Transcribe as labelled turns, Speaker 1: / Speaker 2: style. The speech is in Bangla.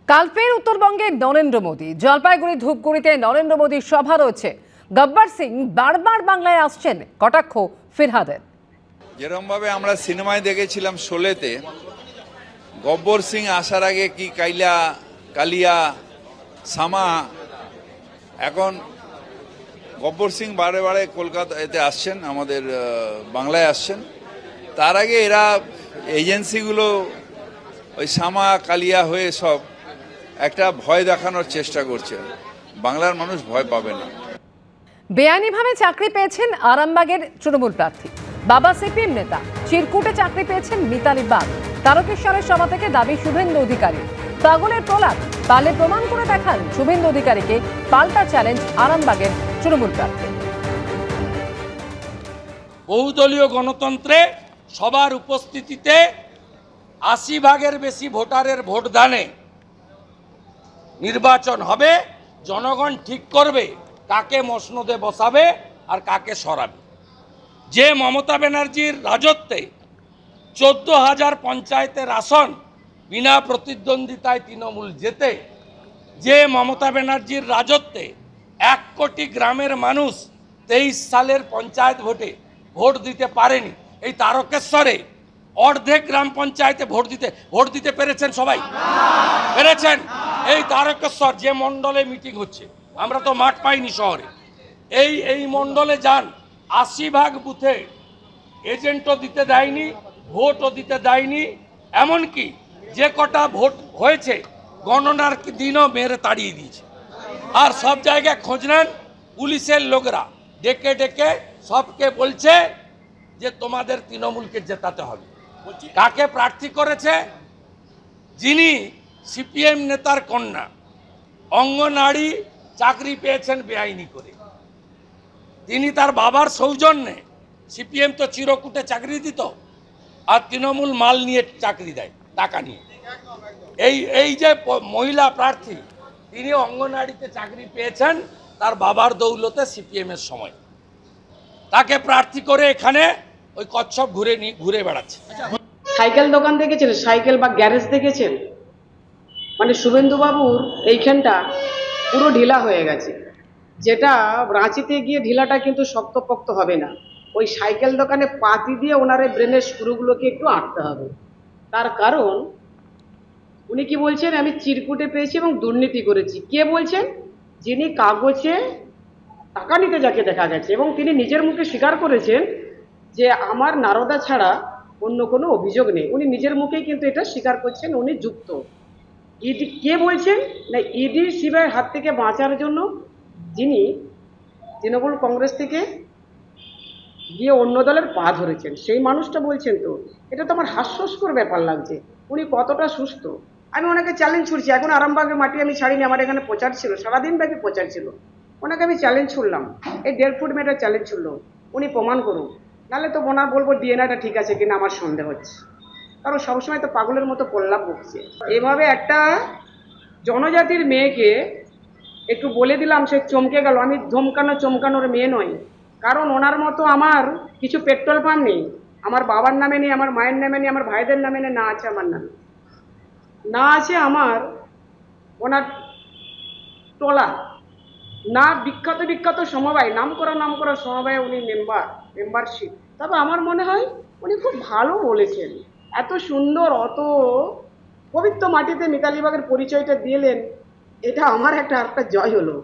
Speaker 1: কাল উত্তরবঙ্গে নরেন্দ্র মোদী, জলপাইগুড়ি ধূপগুড়িতে নরেন্দ্র মোদীর সভা রয়েছে। গব্বর সিং বারবার বাংলায় আসছেন, কটাক্ষ ফিরহাদের।
Speaker 2: যেরকম ভাবে আমরা সিনেমায় দেখেছিলাম শোলেতে, গব্বর সিং আসার আগে কি কালিয়া সামা, এখন গব্বর সিং বারে বারে কলকাতাতে আসছেন, আমাদের বাংলায় আসছেন। তার আগে এরা এজেন্সিগুলো ওই সামা কালিয়া হয়ে সব একটা ভয় দেখানোর চেষ্টা করছে। বাংলার মানুষ ভয় পাবে না।
Speaker 1: বেআইনিভাবে চাকরি পেয়েছেন আরামবাগের তৃণমূল প্রার্থী, বাবা সিপিএম নেতা। চিরকুটে চাকরি পেয়েছেন মিতালি বাগ। তারকেশ্বরের সভা থেকে দাবি শুভেন্দু অধিকারী। পাগলের প্রলাপ, পালে প্রমাণ করে দেখান শুভেন্দু অধিকারীকে। পাল্টা চ্যালেঞ্জ আরামবাগের তৃণমূল প্রার্থী।
Speaker 3: বহুদলীয় গণতন্ত্রে সবার উপস্থিতিতে ৮০ ভাগের বেশি ভোটারের ভোটদানে নির্বাচন হবে। জনগণ ঠিক করবে কাকে মসনদে বসাবে আর কাকে সরাবে। যে মমতা ব্যানার্জির রাজত্বে ১৪,০০০ পঞ্চায়েতের আসন বিনা প্রতিদ্বন্দ্বিতায় তৃণমূল জেতে, যে মমতা ব্যানার্জির রাজত্বে ১ কোটি গ্রামের মানুষ ২৩ সালের পঞ্চায়েত ভোটে ভোট দিতে পারেনি, এই তারকেশ্বরে অর্ধেক গ্রাম পঞ্চায়েতে ভোট দিতে পেরেছেন সবাই? পেরেছেন? এই তারকেশ্বর যে মণ্ডলে মিটিং হচ্ছে, আমরা তো মাঠ পাইনি শহরে, এই মণ্ডলে যান, ৮০ ভাগ বুথে এজেন্টও দিতে দেয়নি, ভোটও দিতে দেয়নি। এমনকি যে কটা ভোট হয়েছে গণনার দিনও মেরে তাড়িয়ে দিয়েছে। আর সব জায়গায় খোঁজ নেন, পুলিশের লোকরা ডেকে ডেকে সবকে বলছে যে তোমাদের তৃণমূলকে জেতাতে হবে। কাকে প্রার্থী করেছে? যিনি সিপিএম নেতার কন্যা, অঙ্গনারী চাকরি পেয়েছেন বেআইনি করে। তিনি তার বাবার সৌজন্যে, সিপিএম তো চিরকুটে চাকরি দিত, আর তৃণমূল মাল নিয়ে চাকরি দেয় টাকা নিয়ে। এই যে মহিলা প্রার্থী, তিনি অঙ্গনারীতে চাকরি পেয়েছেন তার বাবার দৌলতে সিপিএমের সময়। তাকে প্রার্থী করে এখানে ওই কচ্ছপ ঘুরে বেড়াচ্ছে।
Speaker 4: সাইকেল দোকান দেখেছেন? সাইকেল বা গ্যারেজ দেখেছেন? মানে শুভেন্দুবাবুর এইখানটা পুরো ঢিলা হয়ে গেছে। যেটা রাঁচিতে গিয়ে ঢিলাটা কিন্তু শক্তপোক্ত হবে না, ওই সাইকেল দোকানে পাতি দিয়ে ওনার ব্রেনের স্ক্রুগুলোকে একটু আঁটতে হবে। তার কারণ উনি কি বলছেন, আমি চিরকুটে পেয়েছি এবং দুর্নীতি করেছি। কে বলছেন? যিনি কাগজে টাকা নিতে যাকে দেখা গেছে, এবং তিনি নিজের মুখে স্বীকার করেছেন যে আমার নারদা ছাড়া অন্য কোনো অভিযোগ নেই। উনি নিজের মুখেই কিন্তু এটা স্বীকার করছেন, উনি যুক্ত। ইডি কে বলছেন? না, ইডি সিবিআইয়ের হাত থেকে বাঁচার জন্য যিনি তৃণমূল কংগ্রেস থেকে গিয়ে অন্য দলের পা ধরেছেন, সেই মানুষটা বলছেন। তো এটা তো আমার হাস্যস্কর ব্যাপার লাগছে। উনি কতটা সুস্থ। আমি ওনাকে চ্যালেঞ্জ ছুড়ছি, এখন আরামবাগের মাটি আমি ছাড়িনি, আমার এখানে প্রচার ছিল, সারাদিন ব্যাপী প্রচার ছিল। ওনাকে আমি চ্যালেঞ্জ ছুড়লাম, এই 1.5 ফুট মেয়েটা চ্যালেঞ্জ ছুড়লো, উনি প্রমাণ করুন। নাহলে তো ওনার বলবো ডিএনএটা ঠিক আছে কিনা আমার সন্দেহ হচ্ছে, কারণ সবসময় তো পাগলের মতো পল্লাপ বকছে। এভাবে একটা জনজাতির মেয়েকে একটু বলে দিলাম, সে চমকে গেল। আমি চমকানোর মেয়ে নয়, কারণ ওনার মতো আমার কিছু পেট্রোল পাম্প নেই, আমার বাবার নামে নেই, আমার মায়ের নামে নেই, আমার ভাইদের নামে নেই, না আছে আমার নামে, না আছে আমার ওনার টলা, না বিখ্যাত সমবায়, নাম করা সমবায় উনি মেম্বারশিপ। তবে আমার মনে হয় উনি খুব ভালো বলেছেন। এত সুন্দর, অত পবিত্র মাটিতে মিতালি বাগের পরিচয়টা দিলেন, এটা আমার একটা জয় হলো।